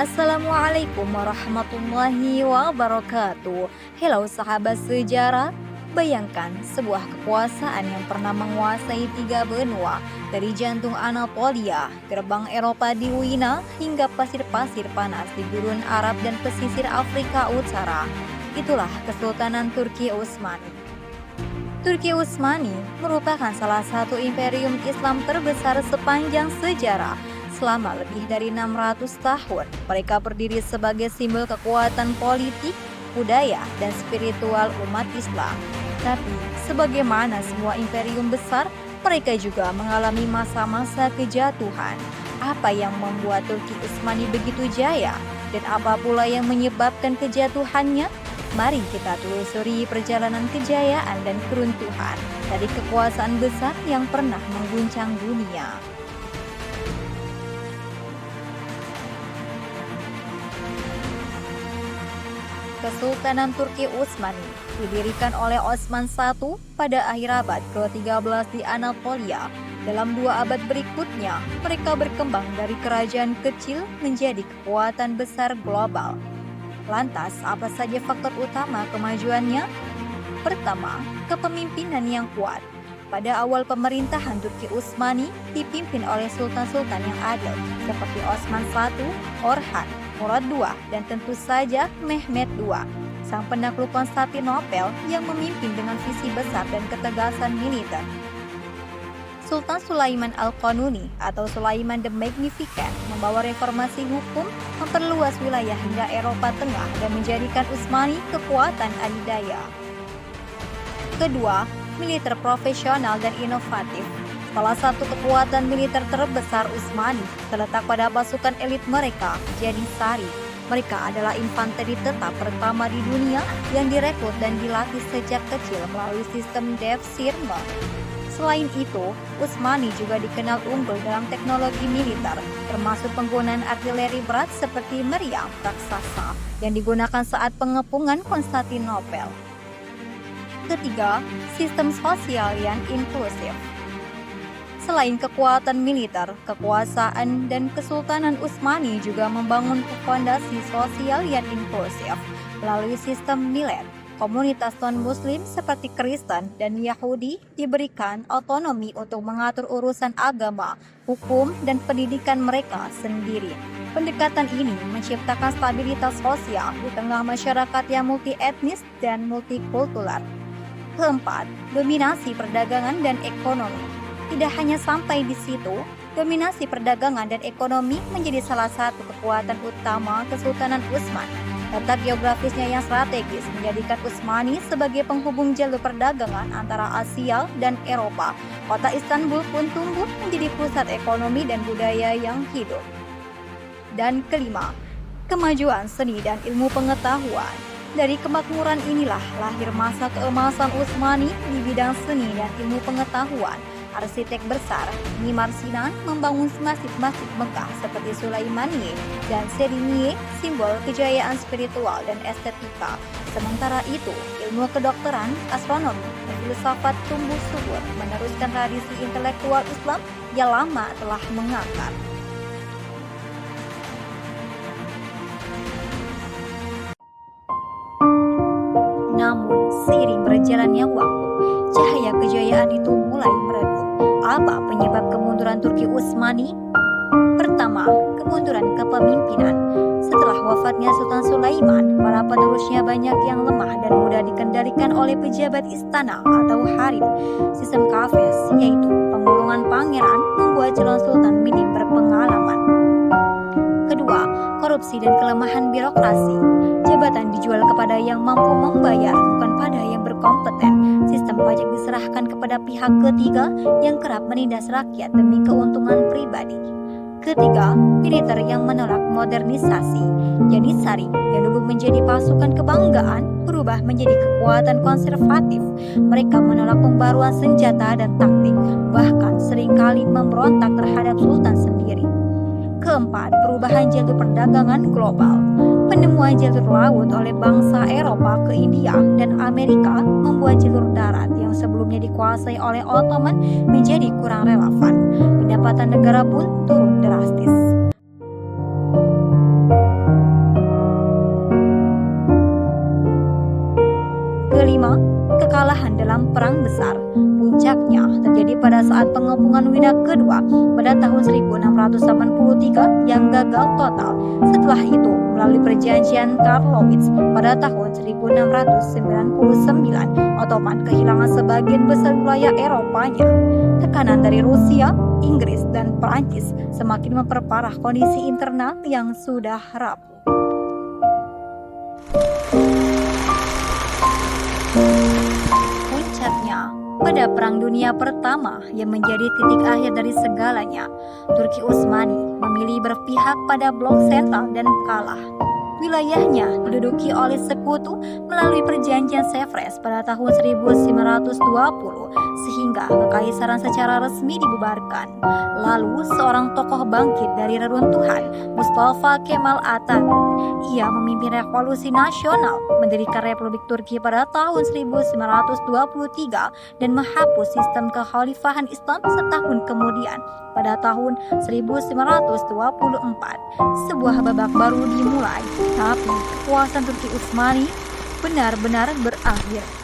Assalamualaikum warahmatullahi wabarakatuh. Hello sahabat sejarah. Bayangkan sebuah kekuasaan yang pernah menguasai 3 benua, dari jantung Anatolia, gerbang Eropa di Wina, hingga pasir-pasir panas di gurun Arab dan pesisir Afrika Utara. Itulah Kesultanan Turki Utsmani. Turki Utsmani merupakan salah satu imperium Islam terbesar sepanjang sejarah. Selama lebih dari 600 tahun, mereka berdiri sebagai simbol kekuatan politik, budaya, dan spiritual umat Islam. Tapi, sebagaimana semua imperium besar, mereka juga mengalami masa-masa kejatuhan. Apa yang membuat Turki Utsmani begitu jaya? Dan apa pula yang menyebabkan kejatuhannya? Mari kita telusuri perjalanan kejayaan dan keruntuhan dari kekuasaan besar yang pernah mengguncang dunia. Kesultanan Turki Utsmani didirikan oleh Osman I pada akhir abad ke-13 di Anatolia. Dalam 2 abad berikutnya, mereka berkembang dari kerajaan kecil menjadi kekuatan besar global. Lantas, apa saja faktor utama kemajuannya? Pertama, kepemimpinan yang kuat. Pada awal pemerintahan Turki Utsmani dipimpin oleh sultan-sultan yang adil seperti Osman I, Orhan, Murad II, dan tentu saja Mehmed II, sang penakluk Konstantinopel yang memimpin dengan visi besar dan ketegasan militer. Sultan Sulaiman Al-Qanuni atau Sulaiman the Magnificent membawa reformasi hukum, memperluas wilayah hingga Eropa Tengah dan menjadikan Utsmani kekuatan adidaya. Kedua, militer profesional dan inovatif. Salah satu kekuatan militer terbesar Utsmani terletak pada pasukan elit mereka, Janissary. Mereka adalah infanteri tetap pertama di dunia yang direkrut dan dilatih sejak kecil melalui sistem Devshirme. Selain itu, Utsmani juga dikenal unggul dalam teknologi militer, termasuk penggunaan artileri berat seperti meriam raksasa yang digunakan saat pengepungan Konstantinopel. Ketiga, sistem sosial yang inklusif. Selain kekuatan militer, kekuasaan, dan Kesultanan Utsmani juga membangun fondasi sosial yang inklusif melalui sistem milet. Komunitas non-muslim seperti Kristen dan Yahudi diberikan otonomi untuk mengatur urusan agama, hukum, dan pendidikan mereka sendiri. Pendekatan ini menciptakan stabilitas sosial di tengah masyarakat yang multietnis dan multikultural. Keempat, dominasi perdagangan dan ekonomi. Tidak hanya sampai di situ, dominasi perdagangan dan ekonomi menjadi salah satu kekuatan utama Kesultanan Utsmani. Letak geografisnya yang strategis menjadikan Utsmani sebagai penghubung jalur perdagangan antara Asia dan Eropa. Kota Istanbul pun tumbuh menjadi pusat ekonomi dan budaya yang hidup. Dan kelima, kemajuan seni dan ilmu pengetahuan. Dari kemakmuran inilah lahir masa keemasan Utsmani di bidang seni dan ilmu pengetahuan. Arsitek besar Mimar Sinan membangun masjid-masjid Mekah seperti Sulaimaniye dan Seriniye, simbol kejayaan spiritual dan estetika. Sementara itu, ilmu kedokteran, astronomi, dan filsafat tumbuh subur meneruskan tradisi intelektual Islam yang lama telah mengakar. Namun, seiring berjalannya waktu, cahaya kejayaan itu mulai meredup. Apa penyebab kemunduran Turki Utsmani? Pertama, kemunduran kepemimpinan. Setelah wafatnya Sultan Sulaiman, para penerusnya banyak yang lemah dan mudah dikendalikan oleh pejabat istana atau harem. Sistem kafes, yaitu penggulungan pangeran, membuat calon sultan minim berpengalaman. Kedua, korupsi dan kelemahan birokrasi. Jabatan dijual kepada yang mampu membayar, bukan pada yang berkompeten. Sistem pajak diserahkan kepada pihak ketiga yang kerap menindas rakyat demi keuntungan pribadi. Ketiga, militer yang menolak modernisasi. Janissary yang dulu menjadi pasukan kebanggaan berubah menjadi kekuatan konservatif. Mereka menolak pembaruan senjata dan taktik, bahkan seringkali memberontak terhadap sultan sendiri. Keempat, perubahan jalur perdagangan global. Penemuan jalur laut oleh bangsa Eropa ke India dan Amerika membuat jalur darat yang sebelumnya dikuasai oleh Ottoman menjadi kurang relevan. Pendapatan negara pun turun drastis. kelima, kekalahan dalam perang besar. Puncaknya terjadi pada saat pengepungan Wina kedua pada tahun 1683 yang gagal total. Setelah itu, melalui perjanjian Karlowitz pada tahun 1699, Ottoman kehilangan sebagian besar wilayah Eropanya. Tekanan dari Rusia, Inggris, dan Prancis semakin memperparah kondisi internal yang sudah rapuh. Puncaknya, pada Perang Dunia Pertama yang menjadi titik akhir dari segalanya, Turki Utsmani memilih berpihak pada blok sentral dan kalah. Wilayahnya diduduki oleh sekutu melalui perjanjian Sevres pada tahun 1920 sehingga kekaisaran secara resmi dibubarkan. Lalu seorang tokoh bangkit dari reruntuhan, Mustafa Kemal Atatürk. Ia memimpin revolusi nasional, mendirikan Republik Turki pada tahun 1923 dan menghapus sistem kekhalifahan Islam setahun kemudian. Pada tahun 1924, sebuah babak baru dimulai, tapi kekuasaan Turki Utsmani benar-benar berakhir.